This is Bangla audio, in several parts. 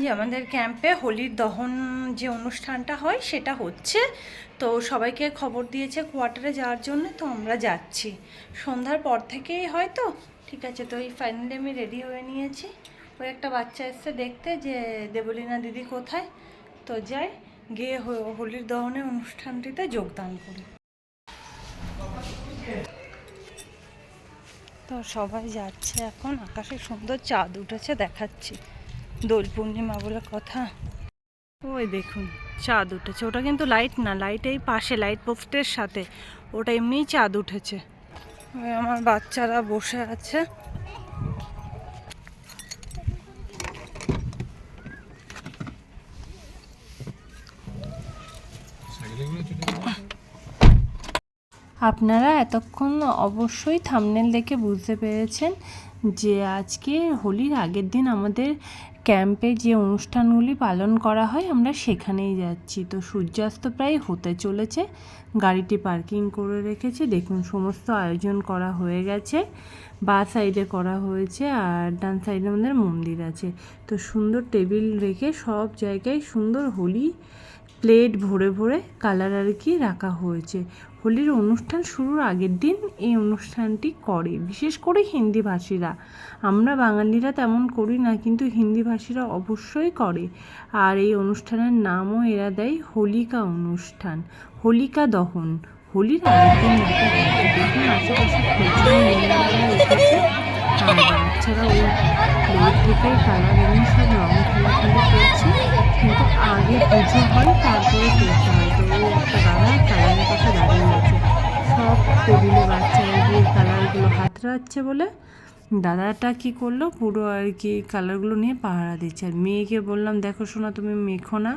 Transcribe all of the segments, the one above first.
যে আমাদের ক্যাম্পে হোলির দহন যে অনুষ্ঠানটা হয় সেটা হচ্ছে, তো সবাইকে খবর দিয়েছে কোয়ার্টারে যাওয়ার জন্য, তো আমরা যাচ্ছি সন্ধ্যার পর থেকেই হয়তো। ঠিক আছে, তো এই ফাইনালি আমি রেডি হয়ে নিয়েছি। ওই একটা বাচ্চা এসছে দেখতে যে দেবলীনা দিদি কোথায়, তো যাই গিয়ে হোলির দহনের অনুষ্ঠানটিতে যোগদান করি। তো সবাই যাচ্ছে এখন, আকাশে সুন্দর চাঁদ উঠেছে দেখাচ্ছি, দোল পূর্ণিমা বলে কথা। ওই দেখুন চাঁদ উঠেছে, ওটা কিন্তু লাইট না, লাইট এই পাশে লাইট পোস্টের সাথে, ওটা এমনিই চাঁদ উঠেছে। ওই আমার বাচ্চারা বসে আছে। আপনারা এতক্ষণ অবশ্যই থাম্বনেল দেখে বুঝতে পেরেছেন যে আজকে হোলির আগের দিন আমাদের ক্যাম্পে যে অনুষ্ঠানগুলি পালন করা হয় আমরা সেখানেই যাচ্ছি। তো সূর্যাস্ত প্রায় হতে চলেছে, গাড়িটি পার্কিং করে রেখেছি। দেখুন সমস্ত আয়োজন করা হয়ে গেছে, বা সাইডে করা হয়েছে আর ডান সাইডে আমাদের মন্দির আছে। তো সুন্দর টেবিল রেখে সব জায়গায় সুন্দর হোলি প্লেট ভরে ভরে কালার আর কি রাখা হয়েছে। হোলির অনুষ্ঠান শুরুর আগের দিন এই অনুষ্ঠানটি করে বিশেষ করে হিন্দিভাষীরা। আমরা বাঙালিরা তেমন করি না, কিন্তু হিন্দিভাষীরা অবশ্যই করে। আর এই অনুষ্ঠানের নামও এরা দেয় হোলিকা অনুষ্ঠান, হোলিকা দহন। হোলির আগের দিন দেখুন আশেপাশে এসেছে, আর বাচ্চারা ওই প্লেট থেকে কালার এনে সব রং খেলাখেলি করছে। কিন্তু আগে পুজো হয় তারপরে করতে হয়। তো ওই একটা দাদা কালারের পাশে দাঁড়িয়ে আছে, সব টেবিলে বাচ্চারা গিয়ে কালারগুলো হাতড়াচ্ছে বলে দাদাটা কি করলো, পুরো আর কি কালারগুলো নিয়ে পাহারা দিচ্ছে। আর মেয়েকে বললাম দেখো শোনা তুমি মেখো না,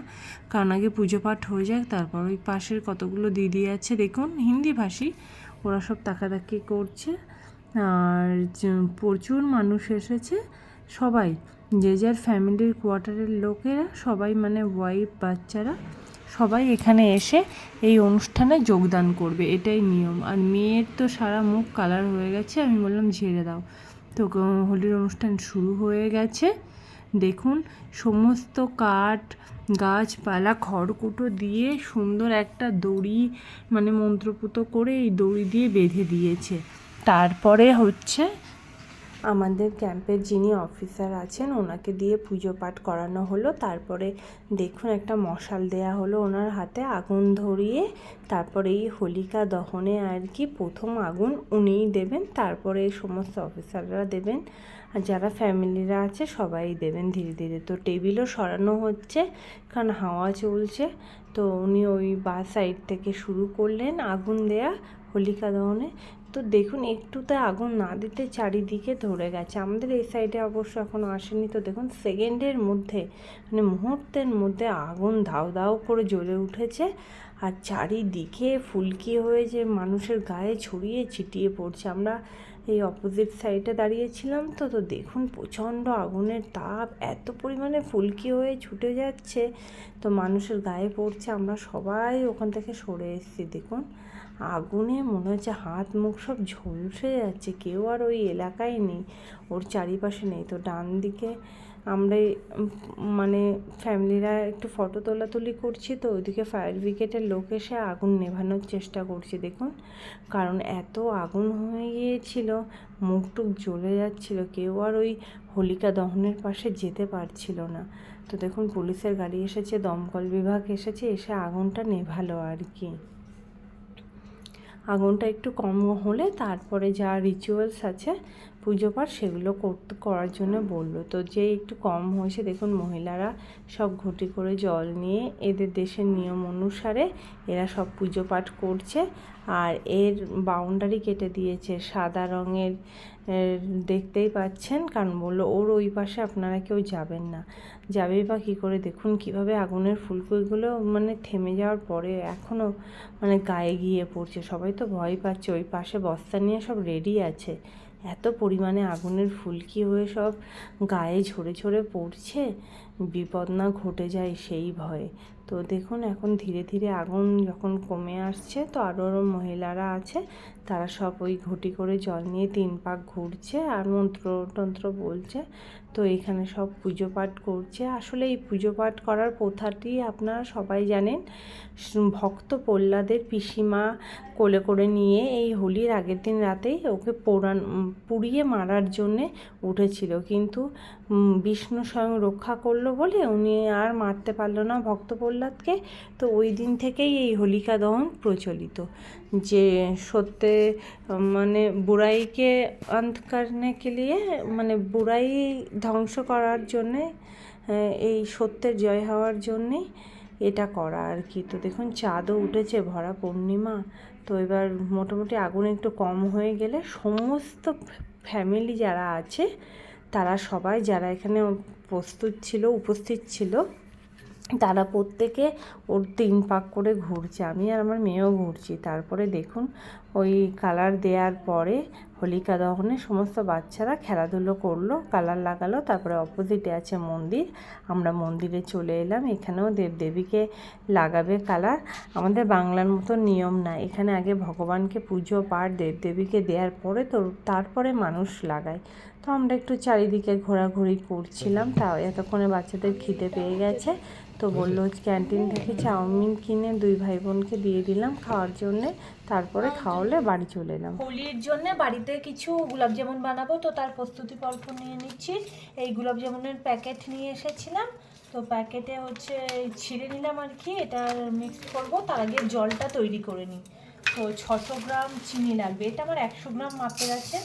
কারণ আগে পুজো পাঠ হয়ে যাক তারপর। ওই পাশের কতগুলো দিদি আছে দেখুন হিন্দিভাষী, ওরা সব তাকাতাকি করছে। আর প্রচুর মানুষ এসেছে, সবাই যে যার ফ্যামিলির কোয়ার্টারের লোকেরা সবাই, মানে ওয়াইফ বাচ্চারা সবাই এখানে এসে এই অনুষ্ঠানে যোগদান করবে, এটাই নিয়ম। আর মেয়ের তো সারা মুখ কালার হয়ে গেছে, আমি বললাম ঝেড়ে দাও। তো হোলির অনুষ্ঠান শুরু হয়ে গেছে। দেখুন সমস্ত কাঠ গাছপালা খড়কুটো দিয়ে সুন্দর একটা দড়ি, মানে মন্ত্রপুত করে এই দড়ি দিয়ে বেঁধে দিয়েছে। তারপরে হচ্ছে আমাদের ক্যাম্পের যিনি অফিসার আছেন ওনাকে দিয়ে পুজো পাঠ করানো হলো। তারপরে দেখুন একটা মশাল দেয়া হলো ওনার হাতে, আগুন ধরিয়ে তারপরে এই হোলিকা দহনে আর কি প্রথম আগুন উনিই দেবেন, তারপরে এই সমস্ত অফিসাররা দেবেন, আর যারা ফ্যামিলিরা আছে সবাই দেবেন ধীরে ধীরে। তো টেবিলও সরানো হচ্ছে কারণ হাওয়া চলছে। তো উনি ওই বা সাইড থেকে শুরু করলেন আগুন দেয়া হোলিকা দহনে। তো দেখুন একটুতে আগুন না দিতে চারিদিকে ধরে গেছে। আমাদের এই সাইডে অবশ্য এখনও আসেনি। তো দেখুন সেকেন্ডের মধ্যে, মানে মুহূর্তের মধ্যে আগুন দাউ দাউ করে জ্বলে উঠেছে, আর চারিদিকে ফুলকি হয়ে যে মানুষের গায়ে ছড়িয়ে ছিটিয়ে পড়ছে। আমরা এই অপোজিট সাইডে দাঁড়িয়েছিলাম, তো তো দেখুন প্রচণ্ড আগুনের তাপ, এত পরিমাণে ফুলকি হয়ে ছুটে যাচ্ছে, তো মানুষের গায়ে পড়ছে। আমরা সবাই ওখান থেকে সরে এসেছি। দেখুন আগুনে মনে হচ্ছে হাত মুখ সব ঝলসে যাচ্ছে, কেউ আর ওই এলাকায় নেই, ওর চারিপাশে নেই। তো ডান দিকে আমরা মানে ফ্যামিলিরা একটু ফটো তোলাতুলি করছি, তো ওইদিকে ফায়ার ব্রিগেডের লোক এসে আগুন নেভানোর চেষ্টা করছে। দেখুন কারণ এত আগুন হয়ে গিয়েছিল, মুখ টুক জ্বলে যাচ্ছিল, কেউ আর ওই হোলিকা দহনের পাশে যেতে পারছিল না। তো দেখুন পুলিশের গাড়ি এসেছে, দমকল বিভাগ এসেছে, এসে আগুনটা নেভালো আর কি। আগুনটা একটু কম হলে তারপরে যা রিচুয়ালস আছে পুজো পাঠ সেগুলো করার জন্য বললো। তো যে একটু কম হয়েছে দেখুন মহিলারা সব ঘটি করে জল নিয়ে এদের দেশের নিয়ম অনুসারে এরা সব পুজো পাঠ করছে। আর এর বাউন্ডারি কেটে দিয়েছে সাদা রঙের, দেখতেই পাচ্ছেন, কারণ বললো ওর ওই পাশে আপনারা কেউ যাবেন না। যাবেই বা কী করে, দেখুন কিভাবে আগুনের ফুলকোইগুলো মানে থেমে যাওয়ার পরে এখনও মানে গায়ে গিয়ে পড়ছে। সবাই তো ভয় পাচ্ছে, ওই পাশে বস্তা নিয়ে সব রেডি আছে। এত পরিমাণে আগুনের ফুলকি হয়ে সব গায়ে ঝরে ঝরে পড়ছে, বিপদ না ঘটে যায় সেই ভয়ে। তো দেখুন এখন ধীরে ধীরে আগুন যখন কমে আসছে, তো আরও মহিলারা আছে, তারা সব ওই ঘটি করে জল নিয়ে 3 পাক ঘুরছে আর মন্ত্রতন্ত্র বলছে। তো এখানে সব পুজো পাঠ করছে। আসলে এই পুজো পাঠ করার প্রথাটি আপনারা সবাই জানেন। ভক্ত প্রহ্লাদের পিসিমা কোলে করে নিয়ে এই হোলির আগের দিন রাতেই ওকে পুড়িয়ে মারার জন্যে উঠেছিল, কিন্তু বিষ্ণু স্বয়ং রক্ষা করলো বলে উনি আর মারতে পারলো না ভক্ত প্রহ্লাদকে। তো ওই দিন থেকেই এই হোলিকা দহন প্রচলিত, যে সত্যে মানে বুড়াইকে অন্ত করনে কে লিয়ে, মানে বুড়াই ধ্বংস করার জন্যে, এই সত্যের জয় হওয়ার জন্যেই এটা করা আর কি। তো দেখুন চাঁদও উঠেছে, ভরা পূর্ণিমা। তো এবার মোটামুটি আগুন একটু কম হয়ে গেলে সমস্ত ফ্যামিলি যারা আছে তারা সবাই, যারা এখানে উপস্থিত ছিল, তারা প্রত্যেকে ওর 3 পাক করে ঘুরছে। আমি আর আমার মেয়েও ঘুরছি। তারপরে দেখুন ওই কালার দেওয়ার পরে হোলিকা দহনে সমস্ত বাচ্চারা খেলাধুলো করলো, কালার লাগালো। তারপরে অপোজিটে আছে মন্দির, আমরা মন্দিরে চলে এলাম। এখানেও দেবদেবীকে লাগাবে কালার। আমাদের বাংলার মতো নিয়ম না, এখানে আগে ভগবানকে পুজো পাঠ দেবদেবীকে দেওয়ার পরে তো তারপরে মানুষ লাগায়। তো আমরা একটু চারিদিকে ঘোরাঘুরি করছিলাম। তাও এতক্ষণে বাচ্চাদের খিদে পেয়ে গেছে, তো বললো ক্যান্টিন থেকে চাউমিন কিনে 2 ভাই বোনকে দিয়ে দিলাম খাওয়ার জন্যে। তারপরে খাওয়ালে বাড়ি চলে এলাম। হোলির জন্য বাড়িতে কিছু গোলাপ জামুন বানাবো, তো তার প্রস্তুতি পর্ব নিয়ে নিচ্ছি। এই গোলাপ জামুনের প্যাকেট নিয়ে এসেছিলাম, তো প্যাকেটে হচ্ছে ছিঁড়ে নিলাম আর কি। এটা মিক্স করব, তার আগে জলটা তৈরি করে নিই। তো 600 গ্রাম চিনি লাগবে, এটা আমার 100 গ্রাম মাপের আছে।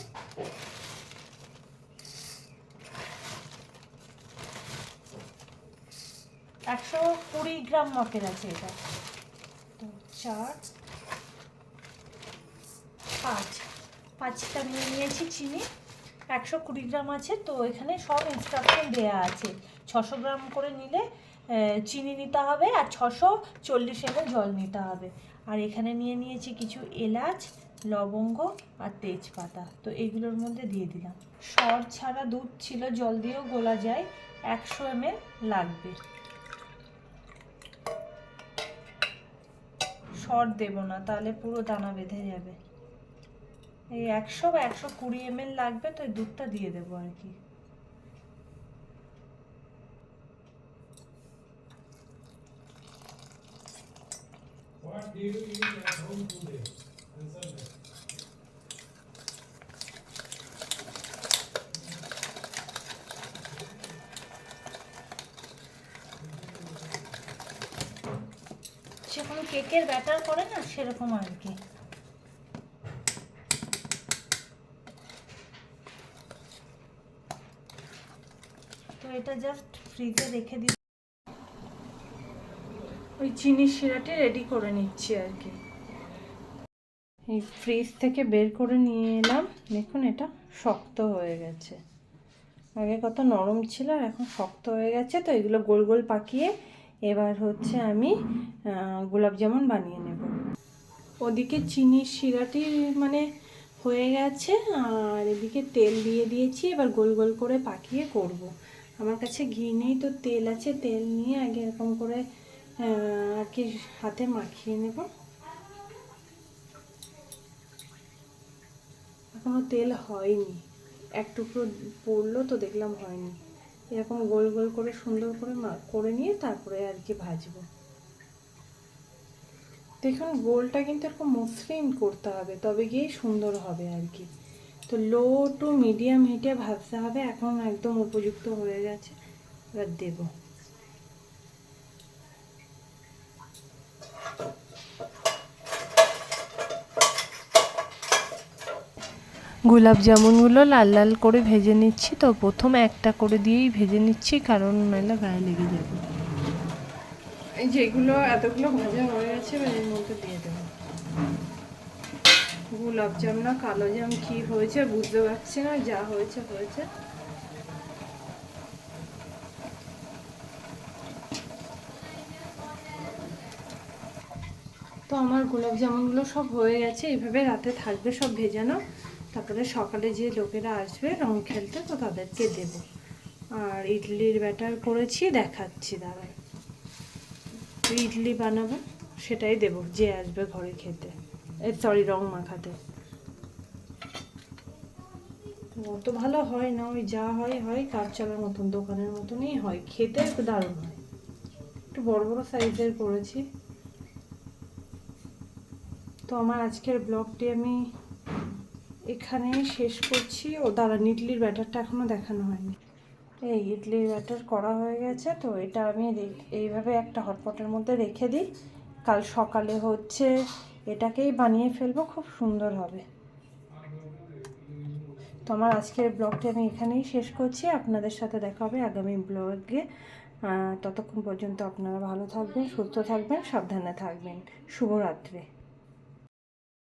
120 গ্রাম মাপের আছে এটা। তো 4 5টা নিয়ে নিয়েছি চিনি। 120 গ্রাম আছে, তো এখানে সব ইনস্ট্রাকশন দেওয়া আছে। 600 গ্রাম করে নিলে চিনি নিতে হবে, আর 640 ml জল নিতে হবে। আর এখানে নিয়ে নিয়েছি কিছু এলাচ, লবঙ্গ আর তেজপাতা, তো এগুলোর মধ্যে দিয়ে দিলাম। সর ছাড়া দুধ ছিল, জল দিয়েও গোলা যায়। 100 ml লাগবে। সর দেব না, তাহলে পুরো দানা বেঁধে যাবে। এই 100 বা 120 ml লাগবে, তো এই দুধটা দিয়ে দেবো আর কি। What do you eat at home today? সেরকম কেকের ব্যাটার করে না, সেরকম আর কি। তো এটা জাস্ট ফ্রিজে রেখে দিই। ওই চিনির শিরাটি রেডি করে নিচ্ছি আর কি। এই ফ্রিজ থেকে বের করে নিয়ে এলাম। দেখুন এটা শক্ত হয়ে গেছে, আগে কত নরম ছিল আর এখন শক্ত হয়ে গেছে। তো এগুলো গোল গোল পাকিয়ে এবার হচ্ছে আমি গোলাপ জামুন বানিয়ে নেব। ওদিকে চিনির শিরাটি মানে হয়ে গেছে, আর এদিকে তেল দিয়ে দিয়েছি। এবার গোল গোল করে পাকিয়ে করব। আমার কাছে ঘি নেই, তো তেল আছে, তেল নিয়ে আগে এরকম করে আর কি হাতে মাখিয়ে নেব। এখনো তেল হয়নি, এক টুকরো পড়লো তো দেখলাম হয়নি। এরকম গোল গোল করে সুন্দর করে করে নিয়ে তারপরে আর কি ভাজবো। দেখুন গোলটা কিন্তু এরকম মসৃণ করতে হবে, তবে গিয়েই সুন্দর হবে আর কি। তো লো টু মিডিয়াম হিটে ভাজতে হবে। এখন একদম উপযুক্ত হয়ে গেছে, এবার দেব। গোলাপ জামুনগুলো লাল লাল করে ভেজে নিচ্ছি। তো প্রথমে একটা করে দিয়েই ভেজে নিচ্ছি, কারণ নাহলে গায়ে লেগে যাবে। এই যেগুলো এতগুলো ভাজা হয়ে গেছে, এর মধ্যে দিয়ে দেবো। গোলাপ জাম না কালো জাম কি হয়েছে বুঝতে পারছি না, যা হয়েছে হয়েছে। তো আমার গোলাপ জামুনগুলো সব হয়ে গেছে, এইভাবে রাতে থাকবে সব ভেজানো। তারপরে সকালে যে লোকেরা আসবে রং খেলতে, তো তাদেরকে দেবো। আর ইডলির ব্যাটার করেছি, দেখাচ্ছি দাঁড়ায়। একটু ইডলি বানাবো, সেটাই দেবো যে আসবে ঘরে খেতে, সরি রং মাখাতে। অত ভালো হয় না, ওই যা হয় হয় কাজ চলার মতন, দোকানের মতনই হয়, খেতে একটু দারুণ হয়। একটু বড় বড় সাইজের করেছি। তো আমার আজকের ব্লগটি আমি এখানে শেষ করছি। ও দাঁড়ান, ইডলির ব্যাটারটা এখনও দেখানো হয়নি। এই ইডলির ব্যাটার করা হয়ে গেছে, তো এটা আমি এইভাবে একটা হটপটের মধ্যে রেখে দিই। কাল সকালে হচ্ছে এটাকেই বানিয়ে ফেলবো, খুব সুন্দর হবে। তো আমার আজকের ব্লগটি আমি এখানেই শেষ করছি। আপনাদের সাথে দেখা হবে আগামী ব্লগে। ততক্ষণ পর্যন্ত আপনারা ভালো থাকবেন, সুস্থ থাকবেন, সাবধানে থাকবেন। শুভরাত্রি।